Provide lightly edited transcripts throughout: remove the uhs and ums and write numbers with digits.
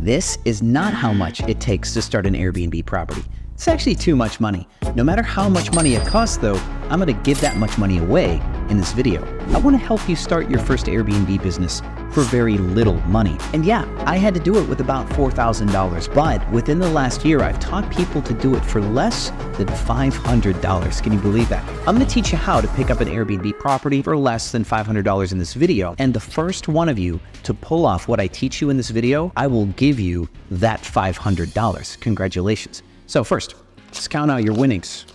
This is not how much it takes to start an Airbnb property. It's actually too much money. No matter how much money it costs though, I'm gonna give that much money away in this video. I wanna help you start your first Airbnb business for very little money. And yeah, I had to do it with about $4,000, but within the last year, I've taught people to do it for less than $500. Can you believe that? I'm gonna teach you how to pick up an Airbnb property for less than $500 in this video. And the first one of you to pull off what I teach you in this video, I will give you that $500. Congratulations. So first, let's count out your winnings.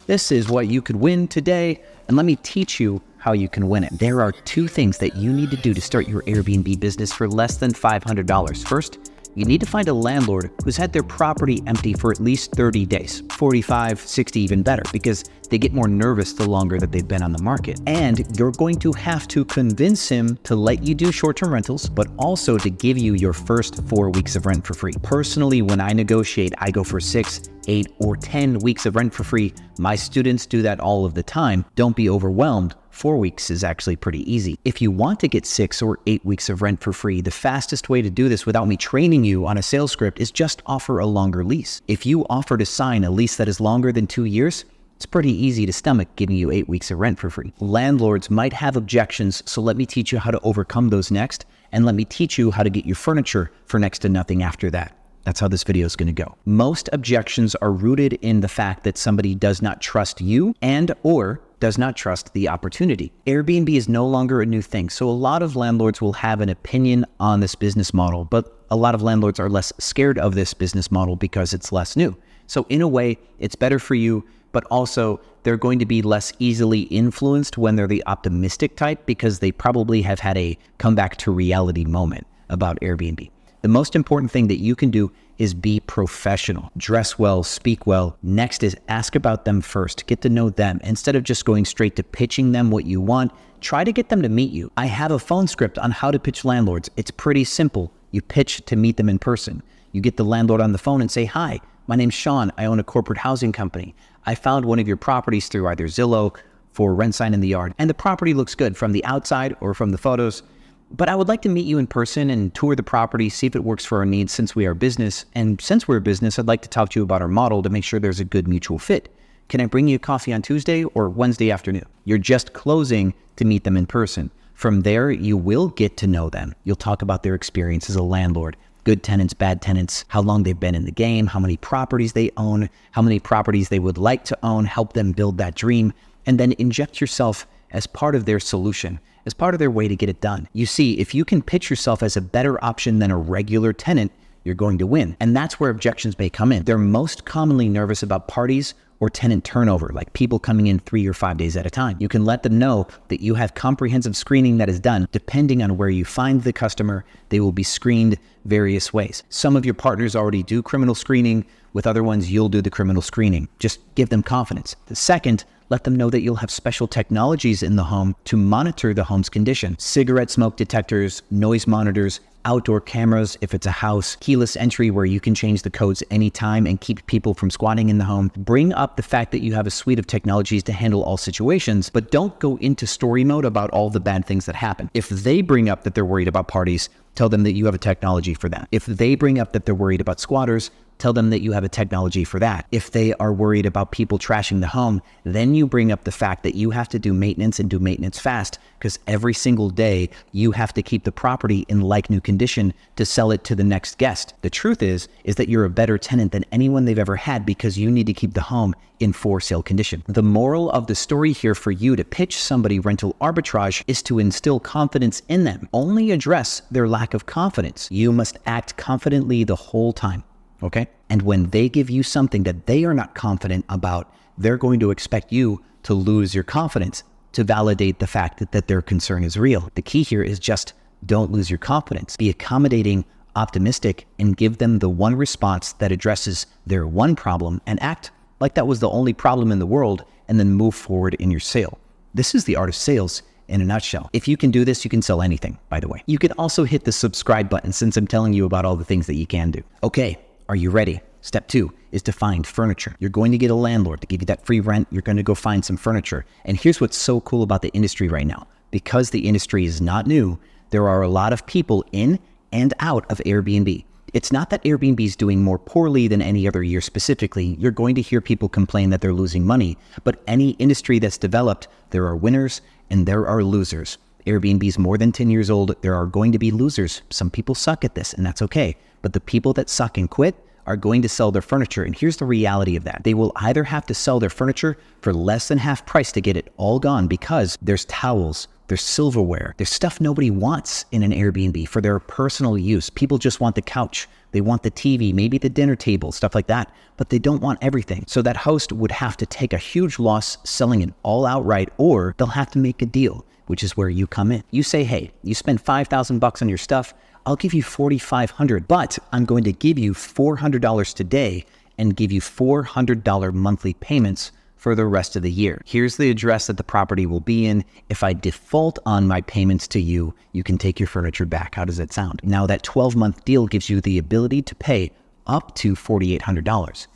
This is what you could win today, and let me teach you how you can win it. There are two things that you need to do to start your Airbnb business for less than $500. First, you need to find a landlord who's had their property empty for at least 30 days, 45, 60, even better, because they get more nervous the longer that they've been on the market. And you're going to have to convince him to let you do short-term rentals, but also to give you your first 4 weeks of rent for free. Personally, when I negotiate, I go for 6, 8, or 10 weeks of rent for free. My students do that all of the time. Don't be overwhelmed. 4 weeks is actually pretty easy. If you want to get 6 or 8 weeks of rent for free, the fastest way to do this without me training you on a sales script is just offer a longer lease. If you offer to sign a lease that is longer than 2 years, it's pretty easy to stomach giving you 8 weeks of rent for free. Landlords might have objections, so let me teach you how to overcome those next, and let me teach you how to get your furniture for next to nothing after that. That's how this video is going to go. Most objections are rooted in the fact that somebody does not trust you and or does not trust the opportunity. Airbnb is no longer a new thing, so a lot of landlords will have an opinion on this business model, but a lot of landlords are less scared of this business model because it's less new. So in a way, it's better for you, but also they're going to be less easily influenced when they're the optimistic type because they probably have had a come back to reality moment about Airbnb. The most important thing that you can do is be professional. Dress well, speak well. Next is ask about them first. Get to know them. Instead of just going straight to pitching them what you want, try to get them to meet you. I have a phone script on how to pitch landlords. It's pretty simple. You pitch to meet them in person. You get the landlord on the phone and say, "Hi, my name's Sean. I own a corporate housing company. I found one of your properties through either Zillow for rent sign in the yard, and the property looks good from the outside or from the photos. But I would like to meet you in person and tour the property, see if it works for our needs since we are a business. And since we're a business, I'd like to talk to you about our model to make sure there's a good mutual fit. Can I bring you a coffee on Tuesday or Wednesday afternoon?" You're just closing to meet them in person. From there, you will get to know them. You'll talk about their experience as a landlord, good tenants, bad tenants, how long they've been in the game, how many properties they own, how many properties they would like to own, help them build that dream, and then inject yourself as part of their solution, as part of their way to get it done. You see, if you can pitch yourself as a better option than a regular tenant, you're going to win. And that's where objections may come in. They're most commonly nervous about parties or tenant turnover, like people coming in 3 or 5 days at a time. You can let them know that you have comprehensive screening that is done. Depending on where you find the customer, they will be screened various ways. Some of your partners already do criminal screening. With other ones, you'll do the criminal screening. Just give them confidence. The second, let them know that you'll have special technologies in the home to monitor the home's condition. Cigarette smoke detectors, noise monitors, outdoor cameras if it's a house, keyless entry where you can change the codes anytime and keep people from squatting in the home. Bring up the fact that you have a suite of technologies to handle all situations, but don't go into story mode about all the bad things that happen. If they bring up that they're worried about parties, tell them that you have a technology for that. If they bring up that they're worried about squatters, tell them that you have a technology for that. If they are worried about people trashing the home, then you bring up the fact that you have to do maintenance and do maintenance fast because every single day you have to keep the property in like new condition to sell it to the next guest. The truth is that you're a better tenant than anyone they've ever had because you need to keep the home in for sale condition. The moral of the story here for you to pitch somebody rental arbitrage is to instill confidence in them. Only address their lack of confidence. You must act confidently the whole time. Okay? And when they give you something that they are not confident about, they're going to expect you to lose your confidence to validate the fact that their concern is real. The key here is just don't lose your confidence. Be accommodating, optimistic, and give them the one response that addresses their one problem and act like that was the only problem in the world and then move forward in your sale. This is the art of sales in a nutshell. If you can do this, you can sell anything, by the way. You can also hit the subscribe button since I'm telling you about all the things that you can do. Okay. Are you ready? Step 2 is to find furniture. You're going to get a landlord to give you that free rent. You're going to go find some furniture. And here's what's so cool about the industry right now. Because the industry is not new, there are a lot of people in and out of Airbnb. It's not that Airbnb is doing more poorly than any other year specifically. You're going to hear people complain that they're losing money, but any industry that's developed, there are winners and there are losers. Airbnb is more than 10 years old. There are going to be losers. Some people suck at this, and that's okay. But the people that suck and quit are going to sell their furniture. And here's the reality of that. They will either have to sell their furniture for less than half price to get it all gone, because there's towels, there's silverware, there's stuff nobody wants in an Airbnb for their personal use. People just want the couch, they want the TV, maybe the dinner table, stuff like that, but they don't want everything. So that host would have to take a huge loss selling it all outright, or they'll have to make a deal, which is where you come in. You say, hey, you spend $5,000 on your stuff, I'll give you $4,500, but I'm going to give you $400 today and give you $400 monthly payments for the rest of the year. Here's the address that the property will be in. If I default on my payments to you, you can take your furniture back. How does that sound? Now that 12-month deal gives you the ability to pay up to $4,800.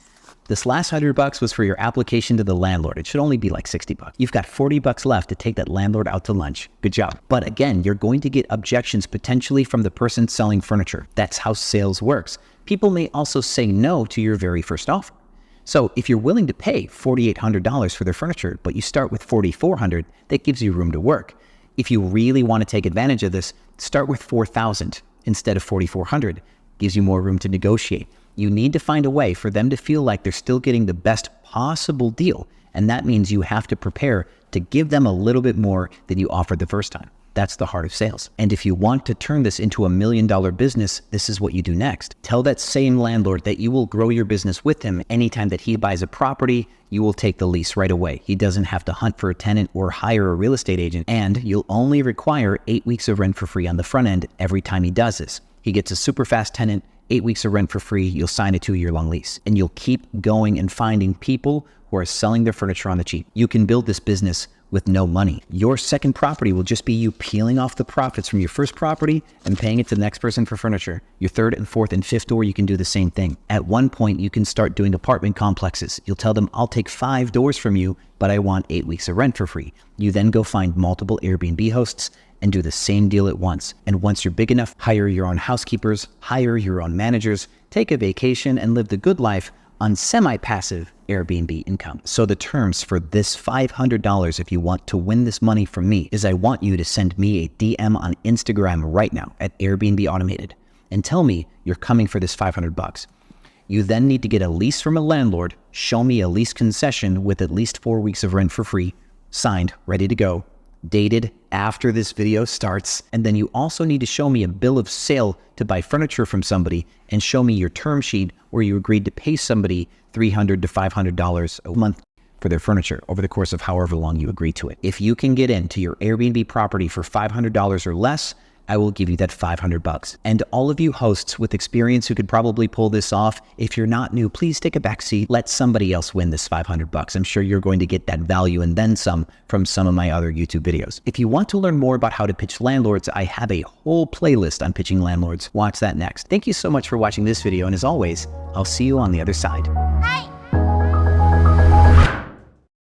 This last $100 was for your application to the landlord. It should only be like $60. You've got $40 left to take that landlord out to lunch. Good job. But again, you're going to get objections potentially from the person selling furniture. That's how sales works. People may also say no to your very first offer. So if you're willing to pay $4,800 for their furniture, but you start with $4,400, that gives you room to work. If you really want to take advantage of this, start with $4,000 instead of $4,400. Gives you more room to negotiate. You need to find a way for them to feel like they're still getting the best possible deal. And that means you have to prepare to give them a little bit more than you offered the first time. That's the heart of sales. And if you want to turn this into $1 million business, this is what you do next. Tell that same landlord that you will grow your business with him. Anytime that he buys a property, you will take the lease right away. He doesn't have to hunt for a tenant or hire a real estate agent. And you'll only require 8 weeks of rent for free on the front end every time he does this. He gets a super fast tenant, 8 weeks of rent for free, you'll sign a 2-year-long lease. And you'll keep going and finding people who are selling their furniture on the cheap. You can build this business with no money. Your second property will just be you peeling off the profits from your first property and paying it to the next person for furniture. Your third and fourth and fifth door, you can do the same thing. At one point, you can start doing apartment complexes. You'll tell them, I'll take 5 doors from you, but I want 8 weeks of rent for free. You then go find multiple Airbnb hosts and do the same deal at once. And once you're big enough, hire your own housekeepers, hire your own managers, take a vacation, and live the good life on semi-passive Airbnb income. So the terms for this $500, if you want to win this money from me, is I want you to send me a DM on Instagram right now at Airbnb Automated and tell me you're coming for this $500. You then need to get a lease from a landlord, show me a lease concession with at least 4 weeks of rent for free, signed, ready to go, dated after this video starts. And then you also need to show me a bill of sale to buy furniture from somebody and show me your term sheet where you agreed to pay somebody $300 to $500 a month for their furniture over the course of however long you agree to it. If you can get into your Airbnb property for $500 or less, I will give you that $500. And all of you hosts with experience who could probably pull this off, if you're not new, please take a back seat. Let somebody else win this $500. I'm sure you're going to get that value and then some from some of my other YouTube videos. If you want to learn more about how to pitch landlords, I have a whole playlist on pitching landlords. Watch that next. Thank you so much for watching this video. And as always, I'll see you on the other side.